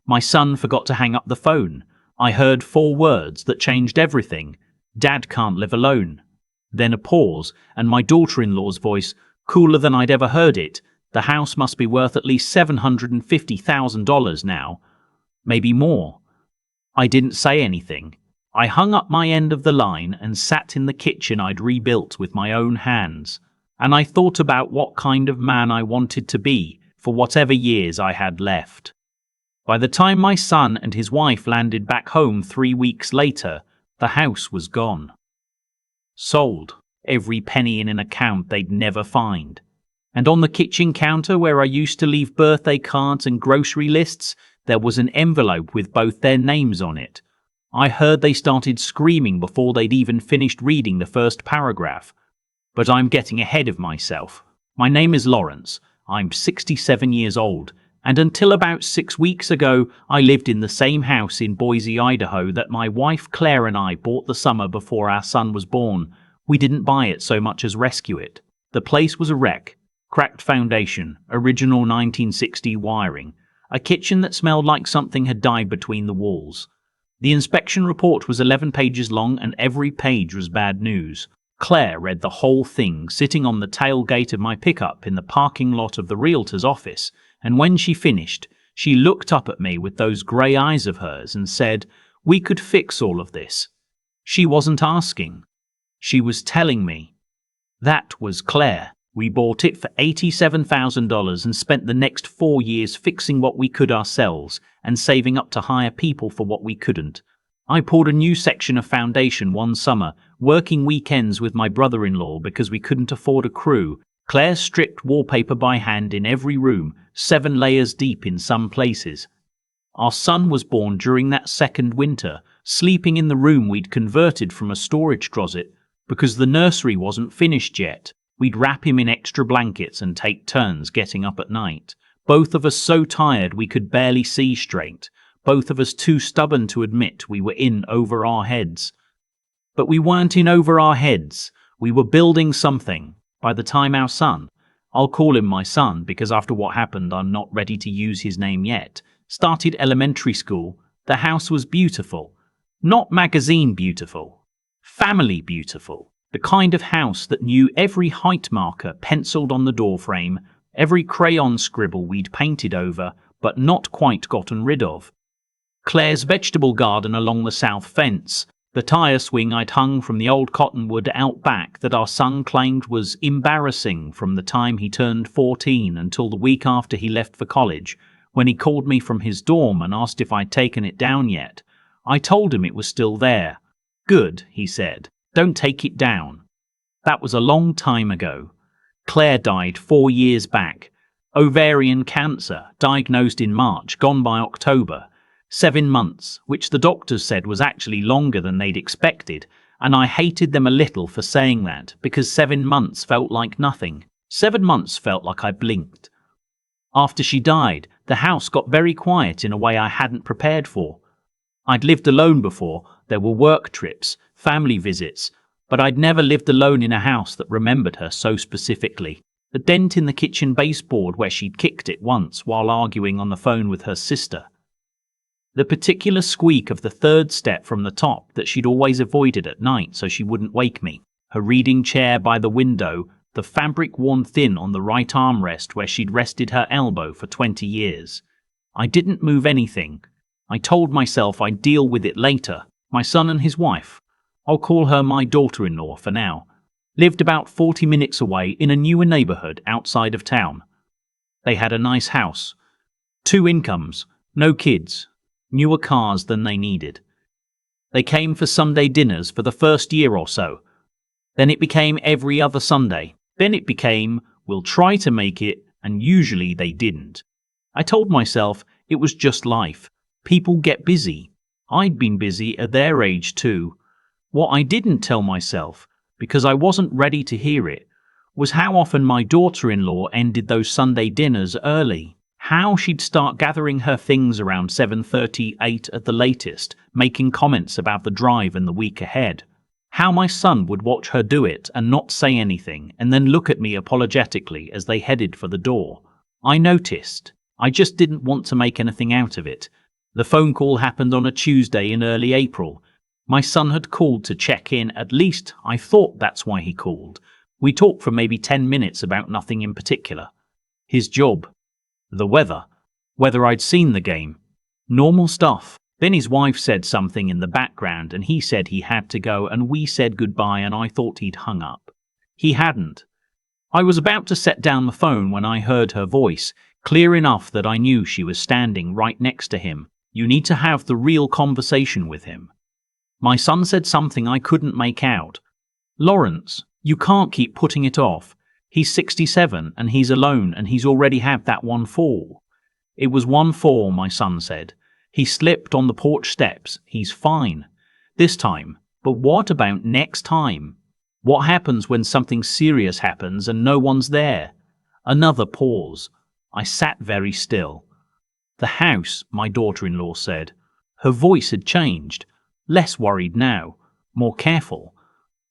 My son forgot to hang up the phone. I heard 4 words that changed everything. Dad can't live alone. Then a pause, and my daughter-in-law's voice, cooler than I'd ever heard it. The house must be worth at least $750,000 now. Maybe more. I didn't say anything. I hung up my end of the line and sat in the kitchen I'd rebuilt with my own hands. And I thought about what kind of man I wanted to be for whatever years I had left. By the time my son and his wife landed back home 3 weeks later, the house was gone. Sold, every penny in an account they'd never find. And on the kitchen counter where I used to leave birthday cards and grocery lists, there was an envelope with both their names on it. I heard they started screaming before they'd even finished reading the first paragraph. But I'm getting ahead of myself. My name is Lawrence. I'm 67 years old, and until about 6 weeks ago, I lived in the same house in Boise, Idaho that my wife Claire and I bought the summer before our son was born. We didn't buy it so much as rescue it. The place was a wreck. Cracked foundation, original 1960 wiring, a kitchen that smelled like something had died between the walls. The inspection report was 11 pages long and every page was bad news. Claire read the whole thing sitting on the tailgate of my pickup in the parking lot of the realtor's office, and when she finished, she looked up at me with those grey eyes of hers and said, "We could fix all of this." She wasn't asking. She was telling me. That was Claire. We bought it for $87,000 and spent the next 4 years fixing what we could ourselves and saving up to hire people for what we couldn't. I poured a new section of foundation one summer, working weekends with my brother-in-law because we couldn't afford a crew. Claire stripped wallpaper by hand in every room, 7 layers deep in some places. Our son was born during that second winter, sleeping in the room we'd converted from a storage closet because the nursery wasn't finished yet. We'd wrap him in extra blankets and take turns getting up at night. Both of us so tired we could barely see straight. Both of us too stubborn to admit we were in over our heads. But we weren't in over our heads. We were building something. By the time our son, I'll call him my son because after what happened I'm not ready to use his name yet, started elementary school, the house was beautiful. Not magazine beautiful. Family beautiful. The kind of house that knew every height marker penciled on the doorframe, every crayon scribble we'd painted over, but not quite gotten rid of. Claire's vegetable garden along the south fence, the tire swing I'd hung from the old cottonwood out back that our son claimed was embarrassing from the time he turned 14 until the week after he left for college, when he called me from his dorm and asked if I'd taken it down yet. I told him it was still there. "Good," he said. "Don't take it down." That was a long time ago. Claire died 4 years back. Ovarian cancer, diagnosed in March, gone by October. 7 months, which the doctors said was actually longer than they'd expected, and I hated them a little for saying that, because 7 months felt like nothing. 7 months felt like I blinked. After she died, the house got very quiet in a way I hadn't prepared for. I'd lived alone before. There were work trips, family visits, but I'd never lived alone in a house that remembered her so specifically. The dent in the kitchen baseboard where she'd kicked it once while arguing on the phone with her sister. The particular squeak of the 3rd step from the top that she'd always avoided at night so she wouldn't wake me. Her reading chair by the window, the fabric worn thin on the right armrest where she'd rested her elbow for 20 years. I didn't move anything. I told myself I'd deal with it later. My son and his wife, I'll call her my daughter-in-law for now, lived about 40 minutes away in a newer neighborhood outside of town. They had a nice house, 2 incomes, no kids, newer cars than they needed. They came for Sunday dinners for the first year or so. Then it became every other Sunday. Then it became, we'll try to make it, and usually they didn't. I told myself it was just life. People get busy. I'd been busy at their age too. What I didn't tell myself, because I wasn't ready to hear it, was how often my daughter-in-law ended those Sunday dinners early. How she'd start gathering her things around 7:30, 8 at the latest, making comments about the drive and the week ahead. How my son would watch her do it and not say anything and then look at me apologetically as they headed for the door. I noticed. I just didn't want to make anything out of it. The phone call happened on a Tuesday in early April. My son had called to check in, at least I thought that's why he called. We talked for maybe 10 minutes about nothing in particular. His job, the weather, whether I'd seen the game. Normal stuff. Then his wife said something in the background and he said he had to go and we said goodbye and I thought he'd hung up. He hadn't. I was about to set down the phone when I heard her voice, clear enough that I knew she was standing right next to him. You need to have the real conversation with him. My son said something I couldn't make out. Lawrence, you can't keep putting it off. He's 67 and he's alone and he's already had that one fall. It was one fall, my son said. He slipped on the porch steps. He's fine. This time. But what about next time? What happens when something serious happens and no one's there? Another pause. I sat very still. The house, my daughter-in-law said. Her voice had changed. Less worried now. More careful.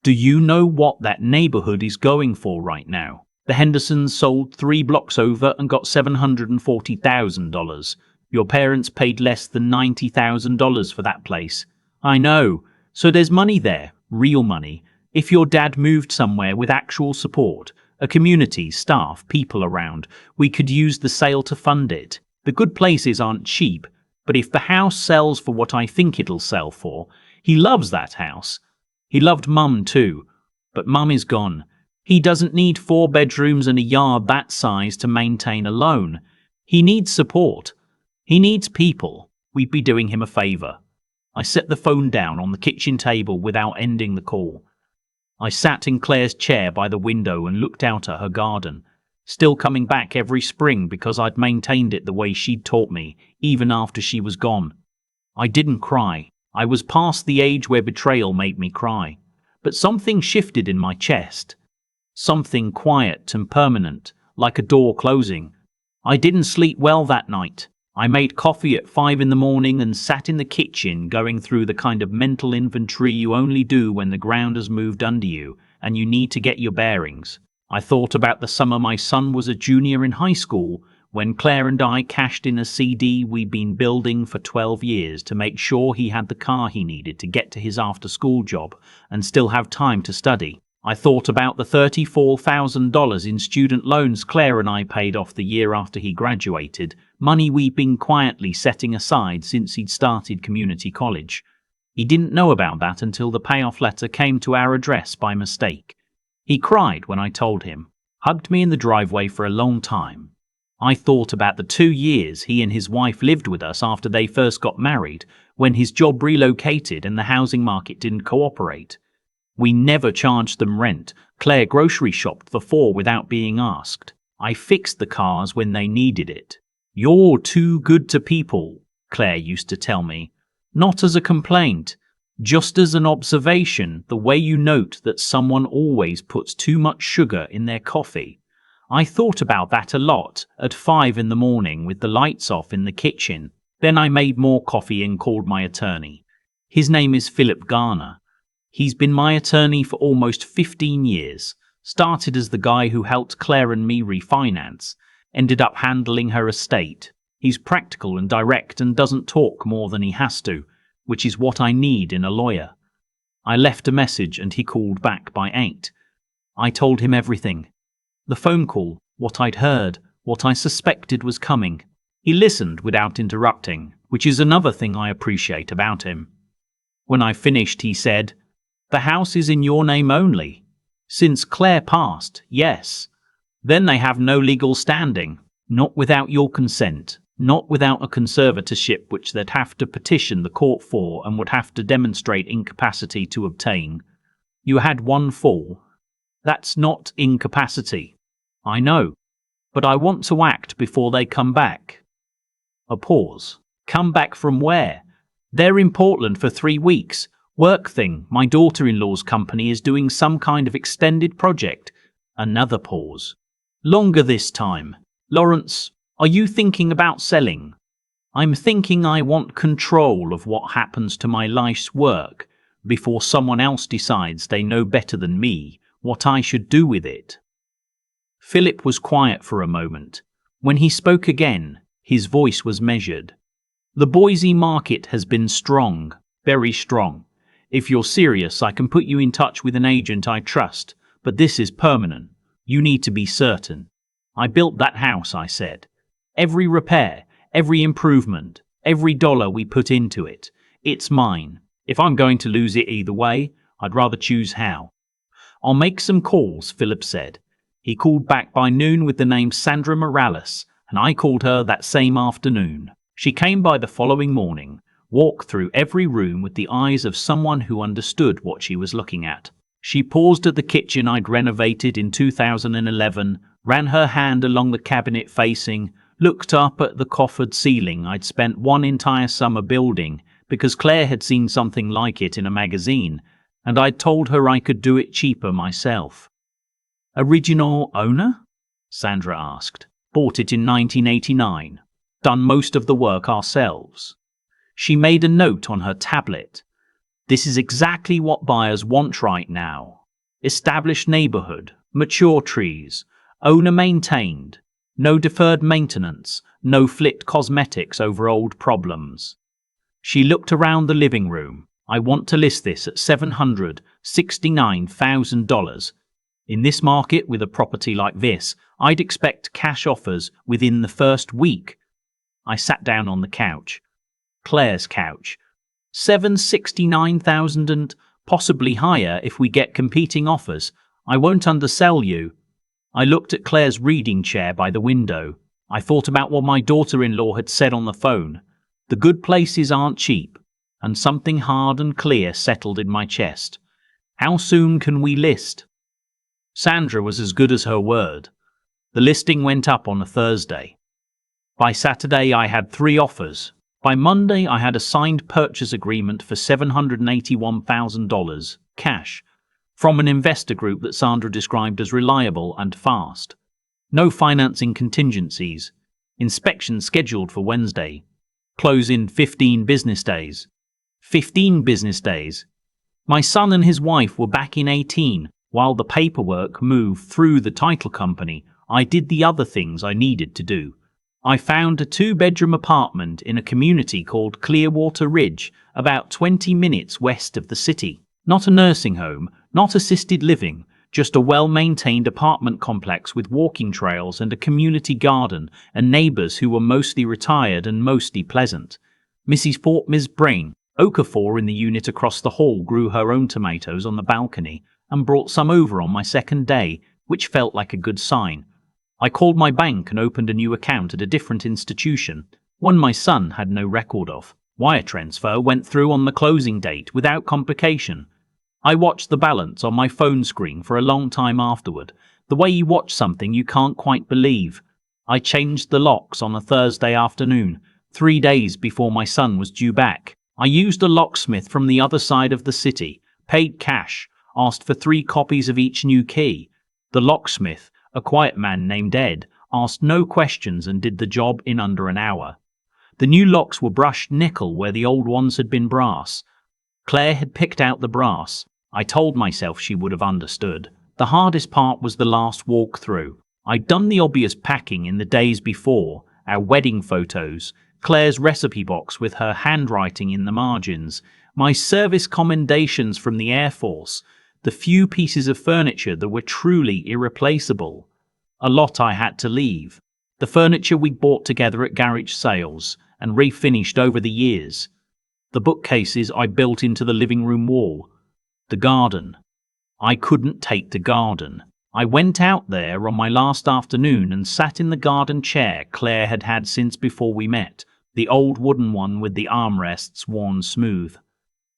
Do you know what that neighborhood is going for right now? The Hendersons sold 3 blocks over and got $740,000. Your parents paid less than $90,000 for that place. I know. So there's money there. Real money. If your dad moved somewhere with actual support, a community, staff, people around, we could use the sale to fund it. The good places aren't cheap, but if the house sells for what I think it'll sell for, he loves that house. He loved Mum too, but Mum is gone. He doesn't need 4 bedrooms and a yard that size to maintain alone. He needs support. He needs people. We'd be doing him a favor. I set the phone down on the kitchen table without ending the call. I sat in Claire's chair by the window and looked out at her garden, still coming back every spring because I'd maintained it the way she'd taught me, even after she was gone. I didn't cry. I was past the age where betrayal made me cry. But something shifted in my chest. Something quiet and permanent, like a door closing. I didn't sleep well that night. I made coffee at 5 in the morning and sat in the kitchen going through the kind of mental inventory you only do when the ground has moved under you and you need to get your bearings. I thought about the summer my son was a junior in high school when Claire and I cashed in a CD we'd been building for 12 years to make sure he had the car he needed to get to his after-school job and still have time to study. I thought about the $34,000 in student loans Claire and I paid off the year after he graduated, money we'd been quietly setting aside since he'd started community college. He didn't know about that until the payoff letter came to our address by mistake. He cried when I told him, hugged me in the driveway for a long time. I thought about the 2 years he and his wife lived with us after they first got married, when his job relocated and the housing market didn't cooperate. We never charged them rent. Claire grocery shopped for 4 without being asked. I fixed the cars when they needed it. You're too good to people, Claire used to tell me. Not as a complaint, just as an observation, the way you note that someone always puts too much sugar in their coffee. I thought about that a lot at 5 in the morning with the lights off in the kitchen. Then I made more coffee and called my attorney. His name is Philip Garner. He's been my attorney for almost 15 years. Started as the guy who helped Claire and me refinance. Ended up handling her estate. He's practical and direct and doesn't talk more than he has to, which is what I need in a lawyer. I left a message and he called back by 8. I told him everything. The phone call, what I'd heard, what I suspected was coming. He listened without interrupting, which is another thing I appreciate about him. When I finished, he said, "The house is in your name only." Since Claire passed, yes. Then they have no legal standing, not without your consent, not without a conservatorship which they'd have to petition the court for and would have to demonstrate incapacity to obtain. You had one fall. That's not incapacity. I know. But I want to act before they come back. A pause. Come back from where? They're in Portland for 3 weeks. Work thing. My daughter-in-law's company is doing some kind of extended project. Another pause. Longer this time. Lawrence, are you thinking about selling? I'm thinking I want control of what happens to my life's work before someone else decides they know better than me what I should do with it. Philip was quiet for a moment. When he spoke again, his voice was measured. The Boise market has been strong, very strong. If you're serious, I can put you in touch with an agent I trust, but this is permanent. You need to be certain. I built that house, I said. Every repair, every improvement, every dollar we put into it, it's mine. If I'm going to lose it either way, I'd rather choose how. I'll make some calls, Philip said. He called back by noon with the name Sandra Morales, and I called her that same afternoon. She came by the following morning, walked through every room with the eyes of someone who understood what she was looking at. She paused at the kitchen I'd renovated in 2011, ran her hand along the cabinet facing, looked up at the coffered ceiling I'd spent one entire summer building because Claire had seen something like it in a magazine, and I'd told her I could do it cheaper myself. Original owner? Sandra asked. Bought it in 1989. Done most of the work ourselves. She made a note on her tablet. This is exactly what buyers want right now. Established neighborhood, mature trees, owner maintained, no deferred maintenance, no flipped cosmetics over old problems. She looked around the living room. I want to list this at $769,000. In this market with a property like this, I'd expect cash offers within the first week. I sat down on the couch. Claire's couch. $769,000 and possibly higher if we get competing offers. I won't undersell you. I looked at Claire's reading chair by the window. I thought about what my daughter-in-law had said on the phone. The good places aren't cheap, and something hard and clear settled in my chest. How soon can we list? Sandra was as good as her word. The listing went up on a Thursday. By Saturday, I had 3 offers. By Monday, I had a signed purchase agreement for $781,000 cash from an investor group that Sandra described as reliable and fast. No financing contingencies. Inspection scheduled for Wednesday. Close in 15 business days. 15 business days. My son and his wife were back in 18. While the paperwork moved through the title company, I did the other things I needed to do. I found a 2-bedroom apartment in a community called Clearwater Ridge, about 20 minutes west of the city. Not a nursing home, not assisted living, just a well-maintained apartment complex with walking trails and a community garden and neighbors who were mostly retired and mostly pleasant. Mrs. Fort Ms. Brain, Okafor in the unit across the hall, grew her own tomatoes on the balcony and brought some over on my second day, which felt like a good sign. I called my bank and opened a new account at a different institution, one my son had no record of. Wire transfer went through on the closing date without complication. I watched the balance on my phone screen for a long time afterward, the way you watch something you can't quite believe. I changed the locks on a Thursday afternoon, 3 days before my son was due back. I used a locksmith from the other side of the city, paid cash, asked for 3 copies of each new key. The locksmith, a quiet man named Ed, asked no questions and did the job in under an hour. The new locks were brushed nickel where the old ones had been brass. Claire had picked out the brass. I told myself she would have understood. The hardest part was the last walk through. I'd done the obvious packing in the days before, our wedding photos, Claire's recipe box with her handwriting in the margins, my service commendations from the Air Force, the few pieces of furniture that were truly irreplaceable. A lot I had to leave. The furniture we bought together at garage sales and refinished over the years. The bookcases I built into the living room wall. The garden. I couldn't take the garden. I went out there on my last afternoon and sat in the garden chair Claire had had since before we met, the old wooden one with the armrests worn smooth.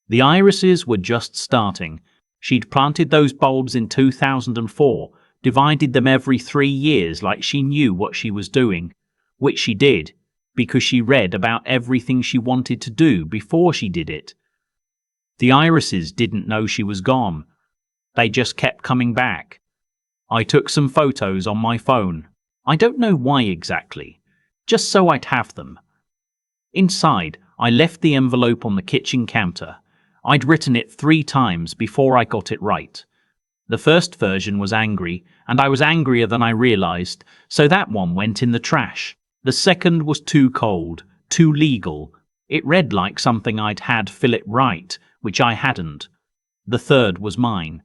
The irises were just starting. She'd planted those bulbs in 2004, divided them every 3 years like she knew what she was doing, which she did, because she read about everything she wanted to do before she did it. The irises didn't know she was gone. They just kept coming back. I took some photos on my phone. I don't know why exactly, just so I'd have them. Inside, I left the envelope on the kitchen counter. I'd written it 3 times before I got it right. The first version was angry, and I was angrier than I realized, so that one went in the trash. The second was too cold, too legal, It read like something I'd had Philip write, which I hadn't. The third was mine.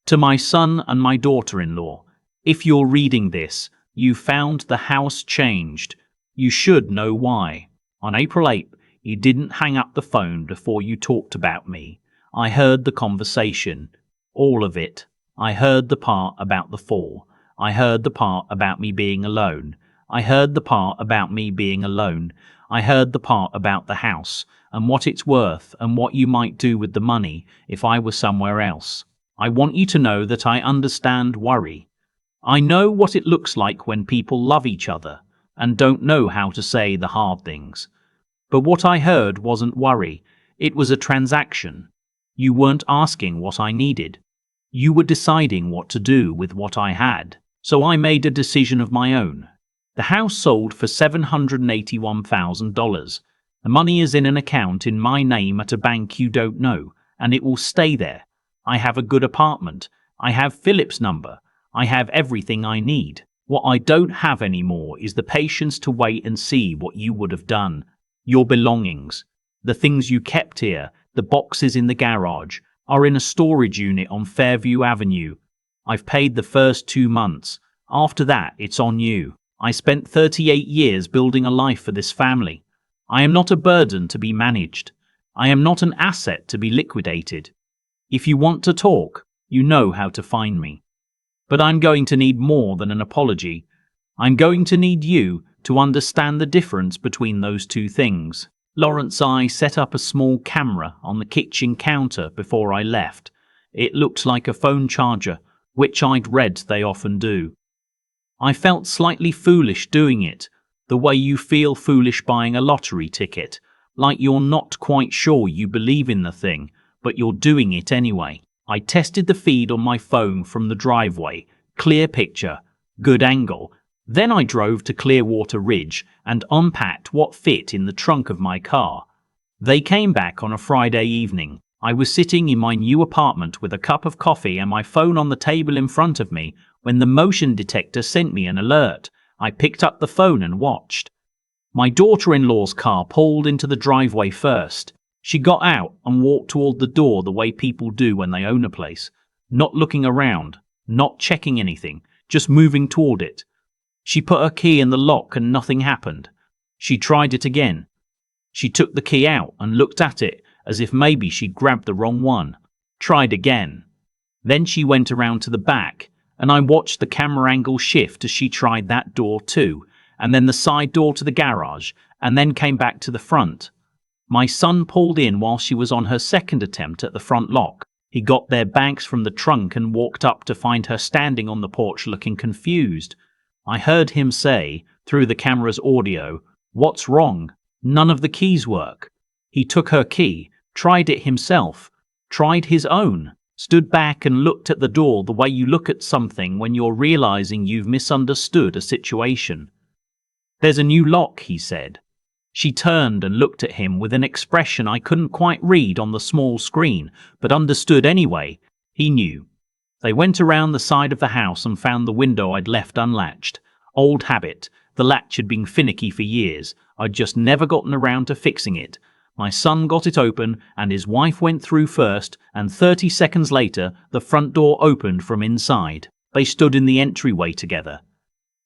To my son and my daughter-in-law, if you're reading this, you found the house changed. You should know why. On April 8th, you didn't hang up the phone before you talked about me. I heard the conversation. All of it. I heard the part about the fall. I heard the part about me being alone. I heard the part about me being alone. I heard the part about the house and what it's worth and what you might do with the money if I were somewhere else. I want you to know that I understand worry. I know what it looks like when people love each other and don't know how to say the hard things. But what I heard wasn't worry. It was a transaction. You weren't asking what I needed. You were deciding what to do with what I had. So I made a decision of my own. The house sold for $781,000. The money is in an account in my name at a bank you don't know, and it will stay there. I have a good apartment. I have Philip's number. I have everything I need. What I don't have anymore is the patience to wait and see what you would have done. Your belongings, the things you kept here, the boxes in the garage, are in a storage unit on Fairview Avenue. I've paid the first 2 months. After that, it's on you. I spent 38 years building a life for this family. I am not a burden to be managed. I am not an asset to be liquidated. If you want to talk, you know how to find me. But I'm going to need more than an apology. I'm going to need you to understand the difference between those two things. Lawrence, I set up a small camera on the kitchen counter before I left. It looked like a phone charger, which I'd read they often do. I felt slightly foolish doing it, the way you feel foolish buying a lottery ticket, like you're not quite sure you believe in the thing, but you're doing it anyway. I tested the feed on my phone from the driveway, clear picture, good angle. Then I drove to Clearwater Ridge and unpacked what fit in the trunk of my car. They came back on a Friday evening. I was sitting in my new apartment with a cup of coffee and my phone on the table in front of me when the motion detector sent me an alert. I picked up the phone and watched. My daughter-in-law's car pulled into the driveway first. She got out and walked toward the door the way people do when they own a place, not looking around, not checking anything, just moving toward it. She put her key in the lock and nothing happened. She tried it again. She took the key out and looked at it as if maybe she'd grabbed the wrong one. Tried again. Then she went around to the back, and I watched the camera angle shift as she tried that door too, and then the side door to the garage, and then came back to the front. My son pulled in while she was on her second attempt at the front lock. He got their bags from the trunk and walked up to find her standing on the porch looking confused. I heard him say, through the camera's audio, "What's wrong? None of the keys work." He took her key, tried it himself, tried his own, stood back and looked at the door the way you look at something when you're realizing you've misunderstood a situation. "There's a new lock," he said. She turned and looked at him with an expression I couldn't quite read on the small screen, but understood anyway. He knew. They went around the side of the house and found the window I'd left unlatched. Old habit. The latch had been finicky for years. I'd just never gotten around to fixing it. My son got it open and his wife went through first, and 30 seconds later the front door opened from inside. They stood in the entryway together.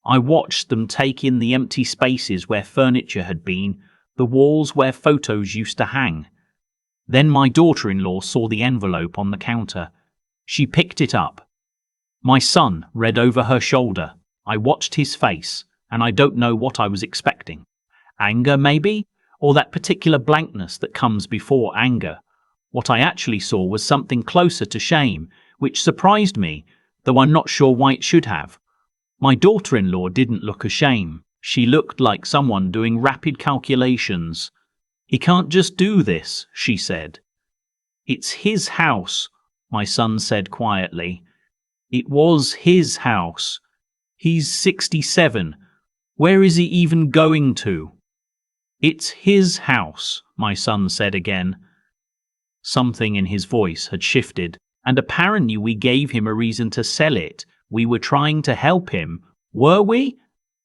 I watched them take in the empty spaces where furniture had been, the walls where photos used to hang. Then my daughter-in-law saw the envelope on the counter. She picked it up. My son read over her shoulder. I watched his face, and I don't know what I was expecting. Anger, maybe? Or that particular blankness that comes before anger. What I actually saw was something closer to shame, which surprised me, though I'm not sure why it should have. My daughter-in-law didn't look ashamed. She looked like someone doing rapid calculations. "He can't just do this," she said. "It's his house," my son said quietly. "It was his house. He's 67. Where is he even going to?" "It's his house," my son said again. Something in his voice had shifted, and apparently we gave him a reason to sell it. We were trying to help him, were we?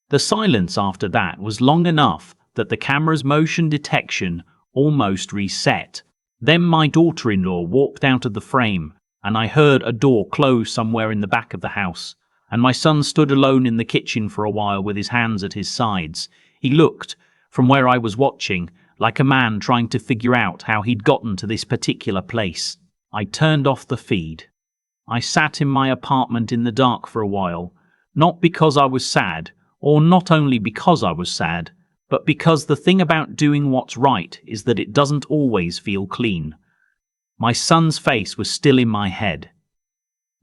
The silence after that was long enough that the camera's motion detection almost reset. Then my daughter-in-law walked out of the frame, and I heard a door close somewhere in the back of the house, and my son stood alone in the kitchen for a while with his hands at his sides. He looked, from where I was watching, like a man trying to figure out how he'd gotten to this particular place. I turned off the feed. I sat in my apartment in the dark for a while, not because I was sad, or not only because I was sad, but because the thing about doing what's right is that it doesn't always feel clean. My son's face was still in my head.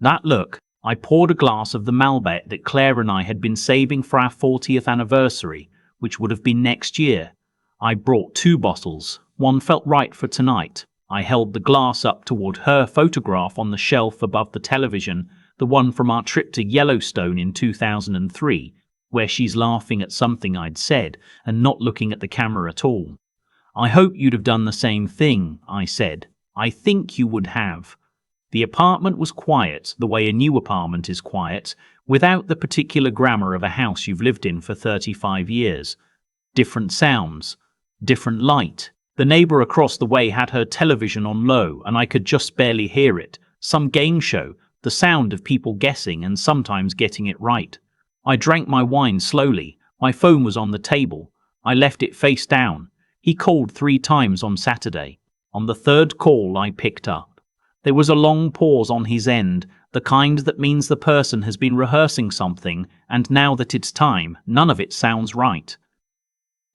That look, I poured a glass of the Malbec that Claire and I had been saving for our 40th anniversary, which would have been next year. I brought 2 bottles. One felt right for tonight. I held the glass up toward her photograph on the shelf above the television, the one from our trip to Yellowstone in 2003, where she's laughing at something I'd said and not looking at the camera at all. I hope you'd have done the same thing, I said. I think you would have. The apartment was quiet, the way a new apartment is quiet, without the particular grammar of a house you've lived in for 35 years. Different sounds, different light. The neighbor across the way had her television on low, and I could just barely hear it. Some game show, the sound of people guessing and sometimes getting it right. I drank my wine slowly. My phone was on the table. I left it face down. He called 3 times on Saturday. On the 3rd call, I picked up. There was a long pause on his end, the kind that means the person has been rehearsing something, and now that it's time, none of it sounds right.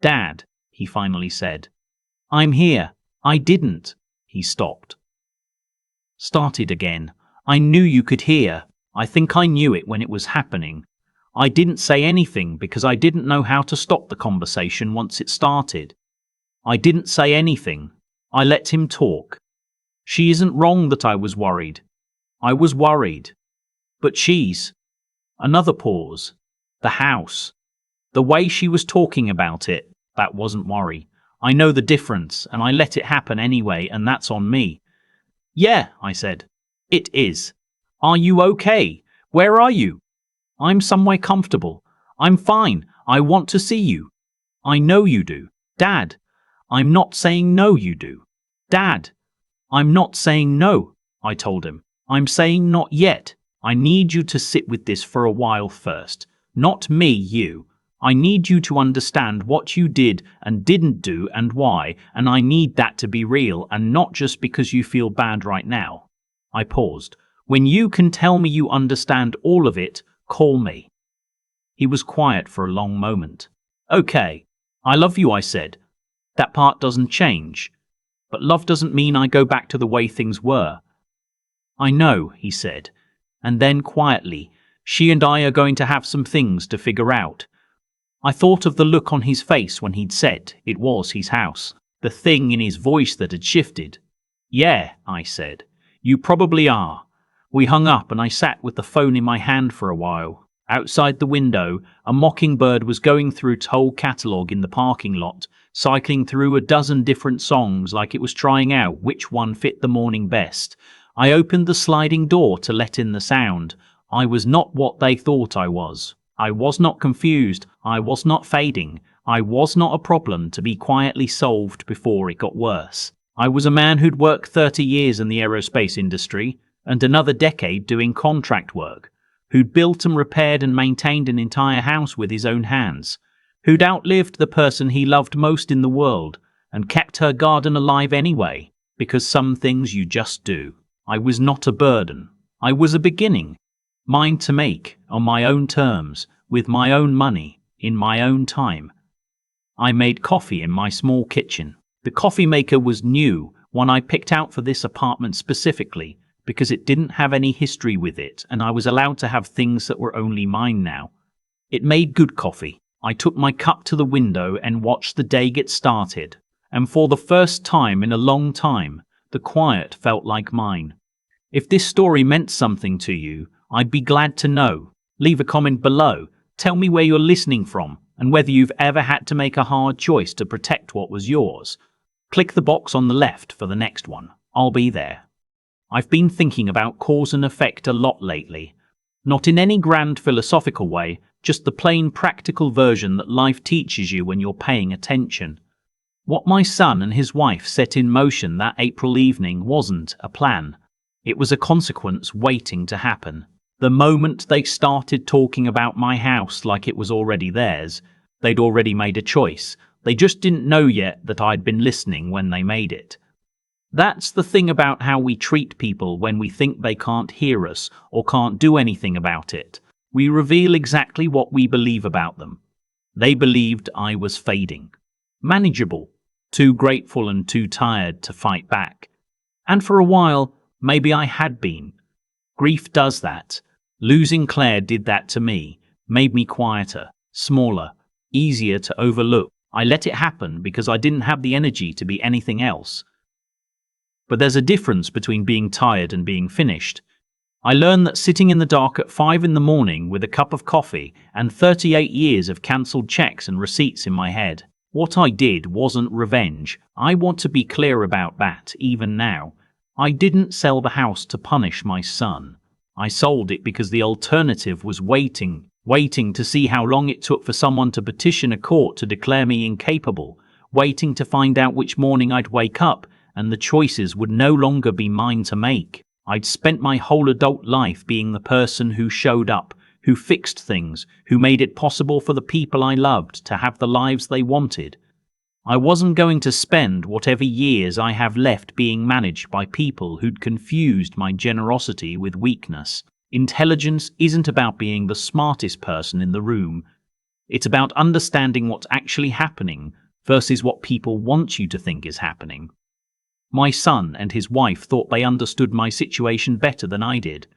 "Dad," he finally said. "I'm here." "I didn't." He stopped. Started again. "I knew you could hear. I think I knew it when it was happening. I didn't say anything because I didn't know how to stop the conversation once it started. I didn't say anything. I let him talk. She isn't wrong that I was worried. I was worried. But she's..." Another pause. The house. The way she was talking about it, that wasn't worry. I know the difference, and I let it happen anyway, and that's on me. "Yeah," I said. "It is. Are you okay? Where are you?" "I'm somewhere comfortable. I'm fine. I want to see you." "I know you do. Dad." "I'm not saying no, you do." "Dad." "I'm not saying no," I told him. "I'm saying not yet. I need you to sit with this for a while first. Not me, you. I need you to understand what you did and didn't do and why, and I need that to be real and not just because you feel bad right now." I paused. "When you can tell me you understand all of it, call me." He was quiet for a long moment. "Okay. I love you," I said. "That part doesn't change. But love doesn't mean I go back to the way things were." "I know," he said. And then quietly, "She and I are going to have some things to figure out." I thought of the look on his face when he'd said it was his house, the thing in his voice that had shifted. "Yeah," I said. "You probably are." We hung up and I sat with the phone in my hand for a while. Outside the window, a mockingbird was going through its whole catalogue in the parking lot, cycling through a dozen different songs like it was trying out which one fit the morning best. I opened the sliding door to let in the sound. I was not what they thought I was. I was not confused. I was not fading. I was not a problem to be quietly solved before it got worse. I was a man who'd worked 30 years in the aerospace industry and another decade doing contract work, who'd built and repaired and maintained an entire house with his own hands, who'd outlived the person he loved most in the world and kept her garden alive anyway, because some things you just do. I was not a burden. I was a beginning, mine to make, on my own terms, with my own money, in my own time. I made coffee in my small kitchen. The coffee maker was new, one I picked out for this apartment specifically, because it didn't have any history with it, and I was allowed to have things that were only mine now. It made good coffee. I took my cup to the window and watched the day get started, and for the first time in a long time, the quiet felt like mine. If this story meant something to you, I'd be glad to know. Leave a comment below. Tell me where you're listening from, and whether you've ever had to make a hard choice to protect what was yours. Click the box on the left for the next one. I'll be there. I've been thinking about cause and effect a lot lately. Not in any grand philosophical way, just the plain practical version that life teaches you when you're paying attention. What my son and his wife set in motion that April evening wasn't a plan. It was a consequence waiting to happen. The moment they started talking about my house like it was already theirs, they'd already made a choice. They just didn't know yet that I'd been listening when they made it. That's the thing about how we treat people when we think they can't hear us or can't do anything about it. We reveal exactly what we believe about them. They believed I was fading, manageable, too grateful and too tired to fight back. And for a while, maybe I had been. Grief does that. Losing Claire did that to me, made me quieter, smaller, easier to overlook. I let it happen because I didn't have the energy to be anything else. But there's a difference between being tired and being finished. I learned that sitting in the dark at 5 in the morning with a cup of coffee and 38 years of cancelled checks and receipts in my head, what I did wasn't revenge. I want to be clear about that, even now. I didn't sell the house to punish my son. I sold it because the alternative was waiting to see how long it took for someone to petition a court to declare me incapable, waiting to find out which morning I'd wake up and the choices would no longer be mine to make. I'd spent my whole adult life being the person who showed up, who fixed things, who made it possible for the people I loved to have the lives they wanted. I wasn't going to spend whatever years I have left being managed by people who'd confused my generosity with weakness. Intelligence isn't about being the smartest person in the room. It's about understanding what's actually happening versus what people want you to think is happening. My son and his wife thought they understood my situation better than I did.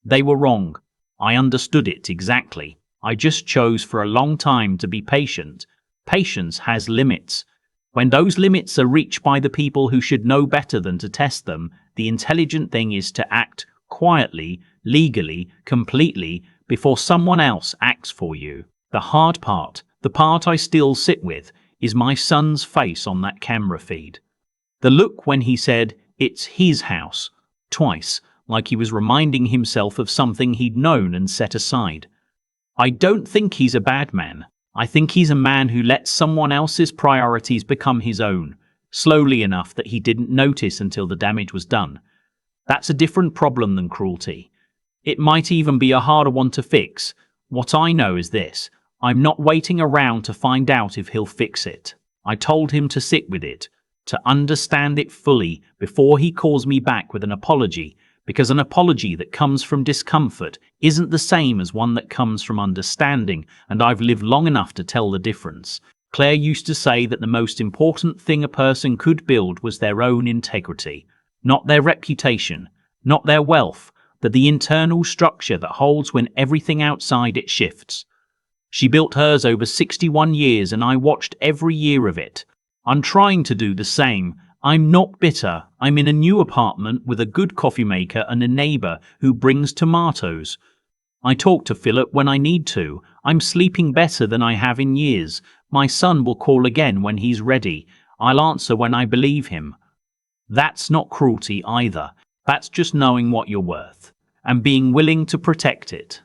They were wrong. I understood it exactly. I just chose for a long time to be patient. Patience has limits. When those limits are reached by the people who should know better than to test them, the intelligent thing is to act quietly, legally, completely, before someone else acts for you. The hard part, the part I still sit with, is my son's face on that camera feed. The look when he said, "It's his house," twice, like he was reminding himself of something he'd known and set aside. I don't think he's a bad man. I think he's a man who lets someone else's priorities become his own, slowly enough that he didn't notice until the damage was done. That's a different problem than cruelty. It might even be a harder one to fix. What I know is this: I'm not waiting around to find out if he'll fix it. I told him to sit with it, to understand it fully before he calls me back with an apology, because an apology that comes from discomfort isn't the same as one that comes from understanding, and I've lived long enough to tell the difference. Claire used to say that the most important thing a person could build was their own integrity, not their reputation, not their wealth, but the internal structure that holds when everything outside it shifts. She built hers over 61 years, and I watched every year of it. I'm trying to do the same. I'm not bitter. I'm in a new apartment with a good coffee maker and a neighbor who brings tomatoes. I talk to Philip when I need to. I'm sleeping better than I have in years. My son will call again when he's ready. I'll answer when I believe him. That's not cruelty either. That's just knowing what you're worth and being willing to protect it.